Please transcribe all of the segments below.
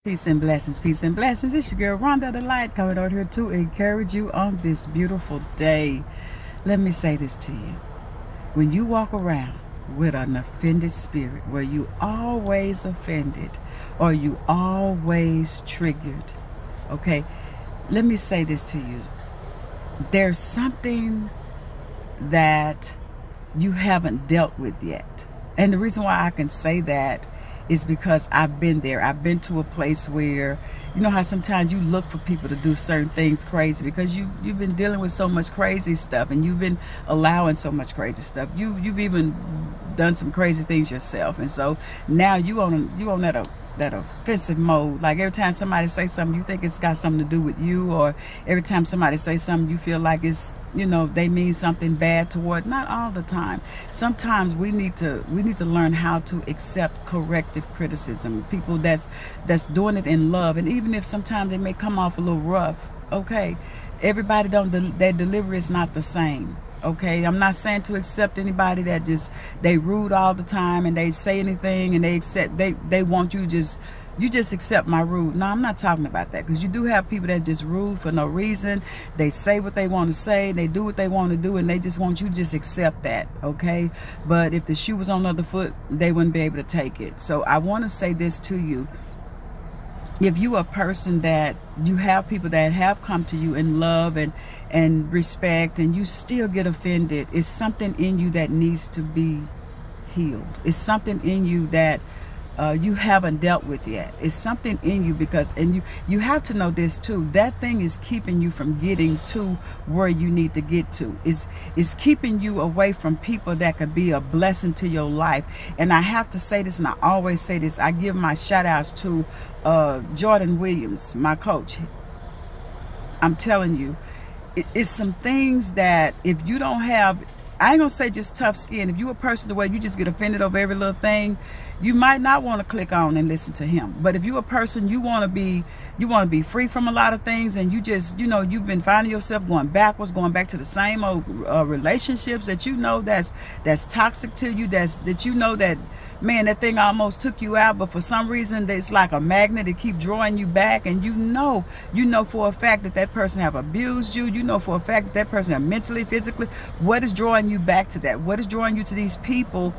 Peace and blessings, peace and blessings. It's your girl Rhonda the Light coming out here to encourage you on this beautiful day. Let me say this to you. When you walk around with an offended spirit, where you always offended or you always triggered, okay, let me say this to you. There's something that you haven't dealt with yet. And the reason why I can say that is because I've been there. I've been to a place where, you know how sometimes you look for people to do certain things crazy because you've been dealing with so much crazy stuff and you've been allowing so much crazy stuff. You've even done some crazy things yourself, and so now you on that offensive mode. Like every time somebody say something, you think it's got something to do with you, or every time somebody say something, you feel like it's, you know, they mean something bad toward. Not all the time. Sometimes we need to learn how to accept corrective criticism. People that's doing it in love, and even if sometimes they may come off a little rough, okay, everybody don't their delivery is not the same. Okay, I'm not saying to accept anybody that just they rude all the time and they say anything and they want you just accept my rude. No, I'm not talking about that, because you do have people that just rude for no reason. They say what they want to say, they do what they want to do, and they just want you to just accept that. Okay, but if the shoe was on the other foot, they wouldn't be able to take it. So I want to say this to you. If you are a person that you have people that have come to you in love and respect, and you still get offended, it's something in you that needs to be healed. It's something in you that you haven't dealt with yet. It's something in you, because, and you have to know this too, that thing is keeping you from getting to where you need to get to. It's keeping you away from people that could be a blessing to your life. And I have to say this, and I always say this, I give my shout outs to Jordan Williams, my coach. I'm telling you, it's some things that if you don't have, I ain't gonna say just tough skin. If you're a person the way you just get offended over every little thing, you might not want to click on and listen to him. But if you're a person, you want to be free from a lot of things, and you just, you know, you've been finding yourself going backwards, going back to the same old relationships that you know that's toxic to you, that you know that, man, that thing almost took you out, but for some reason it's like a magnet to keep drawing you back, and you know for a fact that that person have abused you. You know for a fact that that person have mentally, physically. What is drawing you back to that? What is drawing you to these people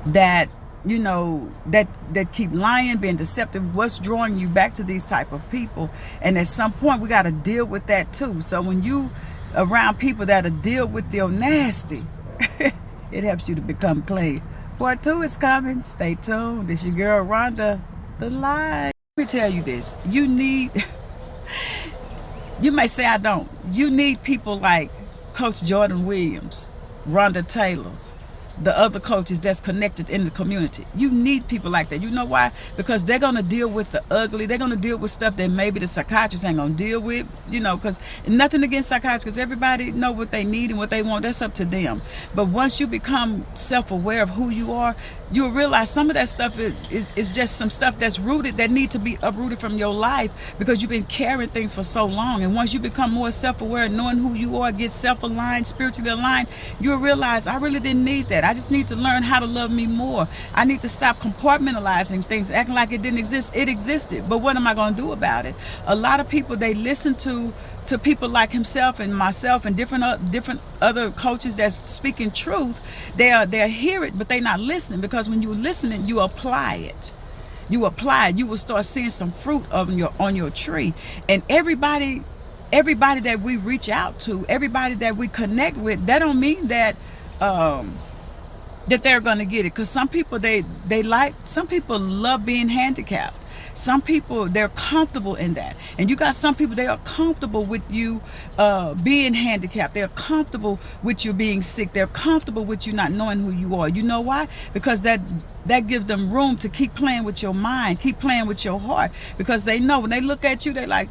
that, you know, that keep lying, being deceptive? What's drawing you back to these type of people? And at some point we got to deal with that too. So when you around people that'll deal with your nasty, it helps you to become clean. Part 2 is coming. Stay tuned. This your girl Rhonda the Light. Let me tell you this. You need, you may say I don't. You need people like Coach Jordan Williams, Rhonda Taylor's, the other coaches that's connected in the community. You need people like that. You know why? Because they're going to deal with the ugly. They're going to deal with stuff that maybe the psychiatrists ain't going to deal with, you know, because nothing against psychiatrists, because everybody know what they need and what they want. That's up to them. But once you become self-aware of who you are, you'll realize some of that stuff is just some stuff that's rooted, that need to be uprooted from your life, because you've been carrying things for so long. And once you become more self-aware, knowing who you are, get self-aligned, spiritually aligned, you'll realize I really didn't need that. I just need to learn how to love me more. I need to stop compartmentalizing things, acting like it didn't exist. It existed, but what am I going to do about it? A lot of people, they listen to people like himself and myself and different other coaches that's speaking truth. They hear it, but they're not listening, because when you're listening, you apply it. You apply it, you will start seeing some fruit on your tree. And everybody that we reach out to, everybody that we connect with, that don't mean that that they're going to get it. Because some people, some people love being handicapped. Some people, they're comfortable in that. And you got some people, they are comfortable with you being handicapped. They're comfortable with you being sick. They're comfortable with you not knowing who you are. You know why? Because that gives them room to keep playing with your mind, keep playing with your heart. Because they know when they look at you, they're like,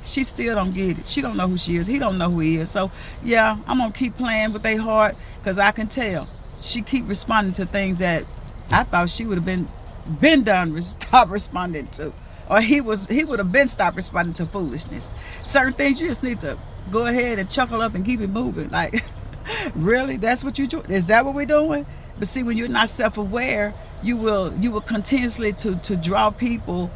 she still don't get it. She don't know who she is. He don't know who he is. So yeah, I'm going to keep playing with their heart, because I can tell she keep responding to things that I thought she would have been done stop responding to, or he would have been stopped responding to foolishness. Certain things you just need to go ahead and chuckle up and keep it moving. Like, really, that's what you do? Is that what we're doing? But see, when you're not self-aware, you will continuously to draw people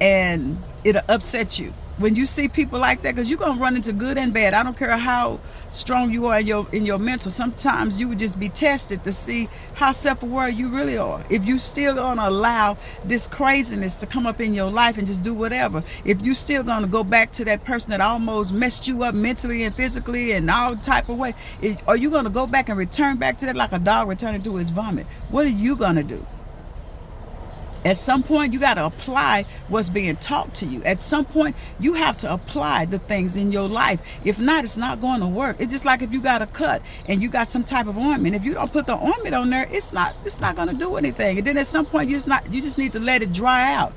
and it'll upset you when you see people like that, because you're gonna run into good and bad. I don't care how strong you are in your mental. Sometimes you would just be tested to see how self-aware you really are. If you still gonna allow this craziness to come up in your life and just do whatever, if you still gonna go back to that person that almost messed you up mentally and physically and all type of way, are you gonna go back and return back to that like a dog returning to his vomit? What are you gonna do? At some point, you got to apply what's being taught to you. At some point, you have to apply the things in your life. If not, it's not going to work. It's just like if you got a cut and you got some type of ointment. If you don't put the ointment on there, it's not going to do anything. And then at some point, you just need to let it dry out.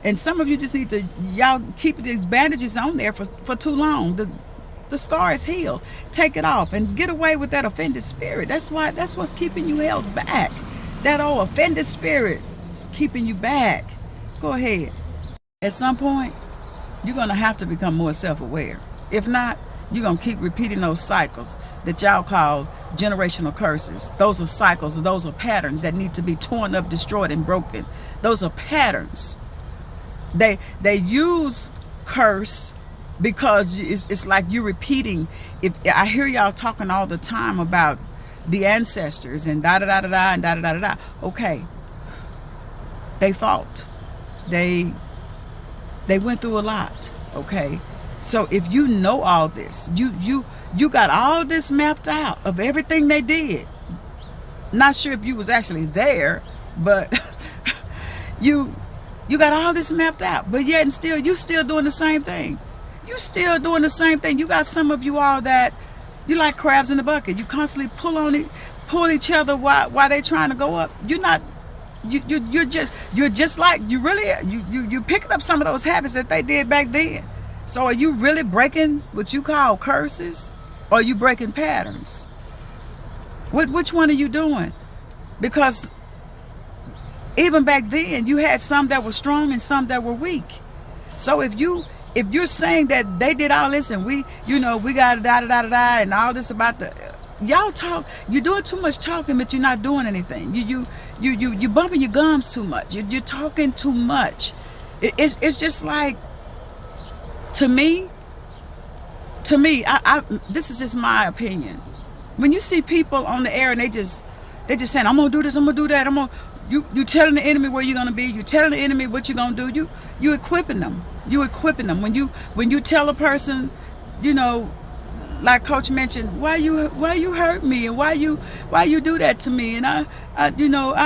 And some of you just need to, y'all keep these bandages on there for too long. The scar is healed. Take it off and get away with that offended spirit. That's what's keeping you held back. That old offended spirit. It's keeping you back. Go ahead. At some point, you're going to have to become more self-aware. If not, you're going to keep repeating those cycles that y'all call generational curses. Those are cycles. Those are patterns that need to be torn up, destroyed, and broken. Those are patterns. They use curse because it's like you're repeating. If I hear y'all talking all the time about the ancestors and da-da-da-da-da and da-da-da-da-da. Okay. They fought. They went through a lot. Okay, so if you know all this, you got all this mapped out of everything they did. Not sure if you was actually there, but you got all this mapped out. But yet and still, you still doing the same thing. You still doing the same thing. You got some of you all that you like crabs in the bucket. You constantly pull each other while they trying to go up. You're just like you're picking up some of those habits that they did back then. So are you really breaking what you call curses, or are you breaking patterns? Which one are you doing? Because even back then you had some that were strong and some that were weak. So if you're saying that they did all this and we got da-da-da-da-da and all this about y'all talk, you're doing too much talking, but you're not doing anything. You bumping your gums too much. You're talking too much. It's just like, to me, I this is just my opinion. When you see people on the air and they just saying, I'm gonna do this, I'm gonna do that, you telling the enemy where you're gonna be, you telling the enemy what you're gonna do, you equipping them. When you tell a person, like Coach mentioned, why you hurt me and why you do that to me, and I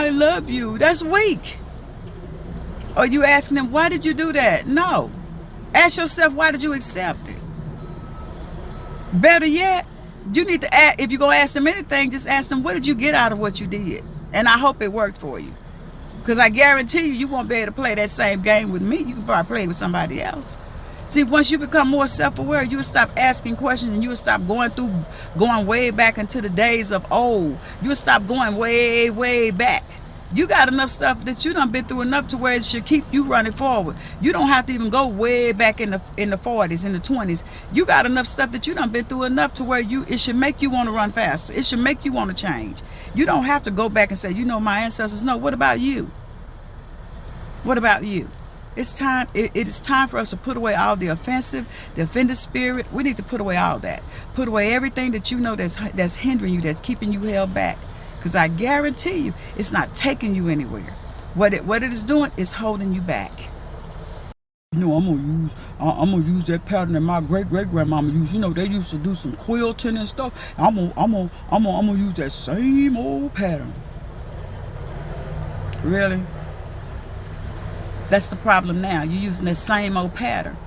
love you. That's weak. Or you asking them, why did you do that? No. Ask yourself, why did you accept it? Better yet, you need to ask, if you're gonna ask them anything, just ask them, what did you get out of what you did? And I hope it worked for you, because I guarantee you won't be able to play that same game with me. You can probably play with somebody else. See, once you become more self-aware, you will stop asking questions, and you will stop going way back into the days of old. You will stop going way, way back. You got enough stuff that you done been through enough to where it should keep you running forward. You don't have to even go way back in the 40s, in the 20s. You got enough stuff that you done been through enough to where it should make you want to run faster. It should make you want to change. You don't have to go back and say, my ancestors. No, what about you? What about you? It's time. It is time for us to put away all the offended spirit. We need to put away all that. Put away everything that that's hindering you, that's keeping you held back. Because I guarantee you, it's not taking you anywhere. What it is doing is holding you back. I'm gonna use that pattern that my great grandmama used. They used to do some quilting and stuff. I'm gonna use that same old pattern. Really? That's the problem now. You're using the same old pattern.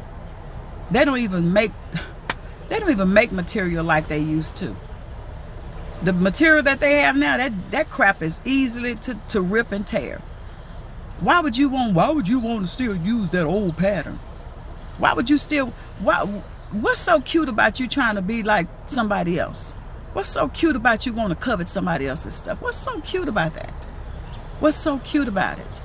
They don't even make material like they used to. The material that they have now, that crap is easily to rip and tear. Why would you want to still use that old pattern? What's so cute about you trying to be like somebody else? What's so cute about you want to covet somebody else's stuff? What's so cute about that? What's so cute about it?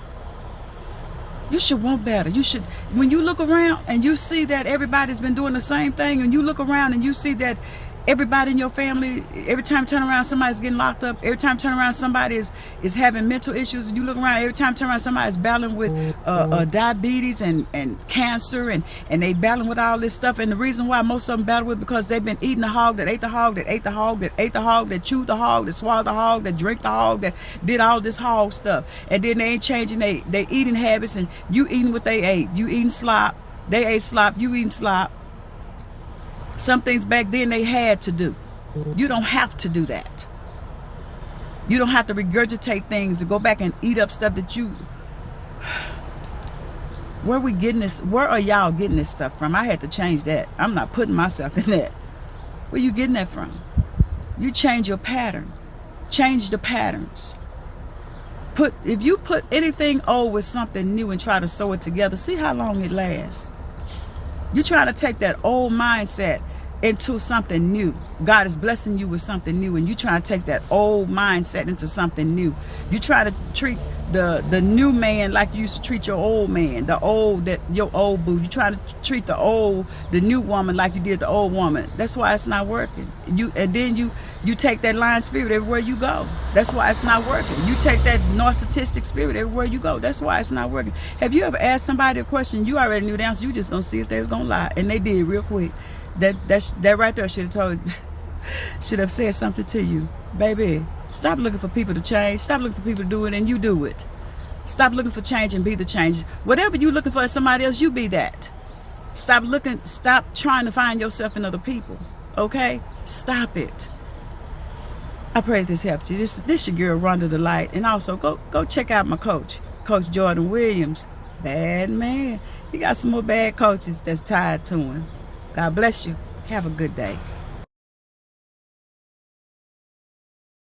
You should want better. You should, when you look around and you see that everybody's been doing the same thing, and you look around and you see that Everybody in your family, every time you turn around, somebody's getting locked up. Every time you turn around, somebody is having mental issues. You look around, every time you turn around, somebody's battling with diabetes and cancer, and they battling with all this stuff. And the reason why most of them battle with, because they've been eating the hog that ate the hog that ate the hog that ate the hog that chewed the hog that swallowed the hog that drank the hog that did all this hog stuff. And then they ain't changing they eating habits, and you eating what they ate. You eating slop, they ate slop, you eating slop. Some things back then they had to do. You don't have to do that. You don't have to regurgitate things to go back and eat up stuff that you... Where we getting this? Where are y'all getting this stuff from? I had to change that. I'm not putting myself in that. Where you getting that from? You change your pattern. Change the patterns. If you put anything old with something new and try to sew it together, see how long it lasts. You're trying to take that old mindset into something new. God is blessing you with something new, and you trying to take that old mindset into something new. You try to treat the new man like you used to treat your old man, your old boo. You try to treat the new woman like you did the old woman. That's why it's not working. Then you take that lying spirit everywhere you go. That's why it's not working. You take that narcissistic spirit everywhere you go. That's why it's not working. Have you ever asked somebody a question, you already knew the answer, you just gonna see if they was gonna lie, and they did real quick? That right there should have said something to you. Baby, stop looking for people to change. Stop looking for people to do it, and you do it. Stop looking for change and be the change. Whatever you looking for in somebody else, you be that. Stop trying to find yourself in other people. Okay? Stop it. I pray this helped you. This your girl, Rhonda the Light. And also, go check out my coach, Coach Jordan Williams. Bad man. He got some more bad coaches that's tied to him. God bless you. Have a good day.